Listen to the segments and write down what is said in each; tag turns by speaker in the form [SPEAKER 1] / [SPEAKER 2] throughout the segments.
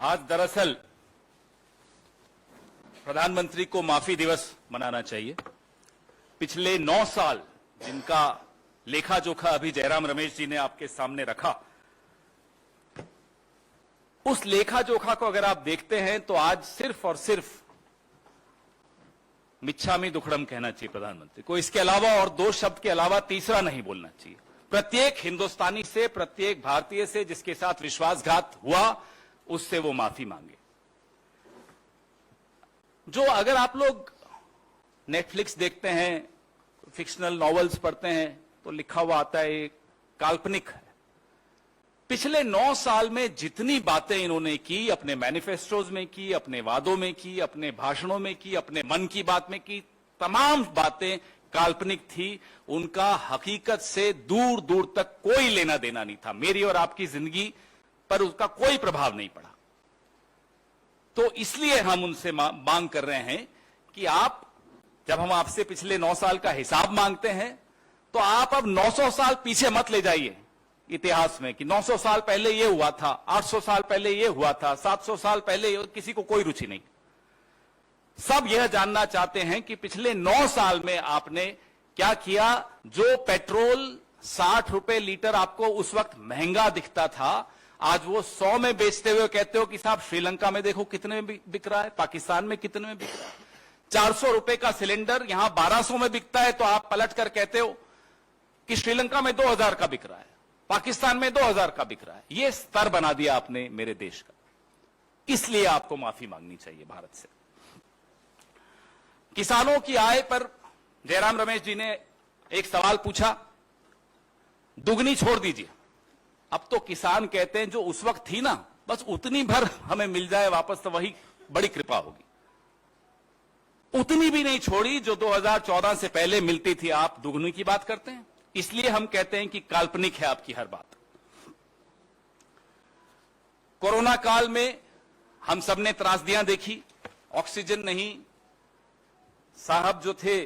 [SPEAKER 1] आज दरअसल प्रधानमंत्री को माफी दिवस मनाना चाहिए। पिछले 9 साल जिनका लेखा जोखा अभी जयराम रमेश जी ने आपके सामने रखा, उस लेखा जोखा को अगर आप देखते हैं तो आज सिर्फ और सिर्फ मिच्छामी दुक्कड़म कहना चाहिए प्रधानमंत्री को। इसके अलावा और 2 शब्द के अलावा तीसरा नहीं बोलना चाहिए। प्रत्येक हिंदुस्तानी से, प्रत्येक भारतीय से जिसके साथ विश्वासघात हुआ, उससे वो माफी मांगे। जो अगर आप लोग नेटफ्लिक्स देखते हैं, फिक्शनल नॉवेल्स पढ़ते हैं तो लिखा हुआ आता है काल्पनिक है। पिछले 9 साल में जितनी बातें इन्होंने की, अपने मैनिफेस्टोज में की, अपने वादों में की, अपने भाषणों में की, अपने मन की बात में की, तमाम बातें काल्पनिक थी। उनका हकीकत से दूर दूर तक कोई लेना देना नहीं था। मेरी और आपकी जिंदगी पर उसका कोई प्रभाव नहीं पड़ा। तो इसलिए हम उनसे मांग कर रहे हैं कि आप, जब हम आपसे पिछले 9 साल का हिसाब मांगते हैं, तो आप अब 900 साल पीछे मत ले जाइए इतिहास में कि 900 साल पहले ये हुआ था, 800 साल पहले ये हुआ था, 700 साल पहले। किसी को कोई रुचि नहीं। सब यह जानना चाहते हैं कि पिछले 9 साल में आपने क्या किया। जो पेट्रोल 60 रुपए लीटर आपको उस वक्त महंगा दिखता था, आज वो 100 में बेचते हुए कहते हो कि साहब श्रीलंका में देखो कितने में बिक रहा है, पाकिस्तान में कितने में बिक रहा है। 400 रुपए का सिलेंडर यहां 1200 में बिकता है तो आप पलट कर कहते हो कि श्रीलंका में 2000 का बिक रहा है, पाकिस्तान में 2000 का बिक रहा है। यह स्तर बना दिया आपने मेरे देश का। इसलिए आपको माफी मांगनी चाहिए भारत से। किसानों की आय पर जयराम रमेश जी ने एक सवाल पूछा, दुगनी छोड़ दीजिए। अब तो किसान कहते हैं जो उस वक्त थी ना, बस उतनी भर हमें मिल जाए वापस तो वही बड़ी कृपा होगी। उतनी भी नहीं छोड़ी जो 2014 से पहले मिलती थी। आप दुगनी की बात करते हैं। इसलिए हम कहते हैं कि काल्पनिक है आपकी हर बात। कोरोना काल में हम सबने त्रासदियां देखी, ऑक्सीजन नहीं, साहब जो थे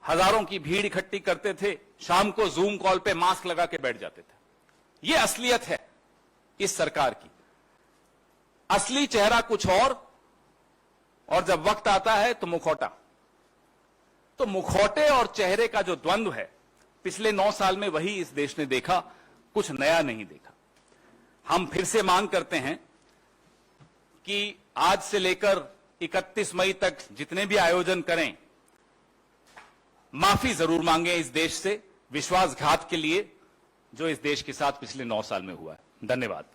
[SPEAKER 1] हजारों की भीड़ इकट्ठी करते थे, शाम को जूम कॉल पे मास्क लगा के बैठ जाते थे। यह असलियत है इस सरकार की। असली चेहरा कुछ और जब वक्त आता है तो मुखौटा। तो मुखौटे और चेहरे का जो द्वंद्व है, पिछले 9 साल में वही इस देश ने देखा, कुछ नया नहीं देखा। हम फिर से मांग करते हैं कि आज से लेकर 31 मई तक जितने भी आयोजन करें, माफी जरूर मांगे इस देश से विश्वासघात के लिए जो इस देश के साथ पिछले 9 साल में हुआ है। धन्यवाद।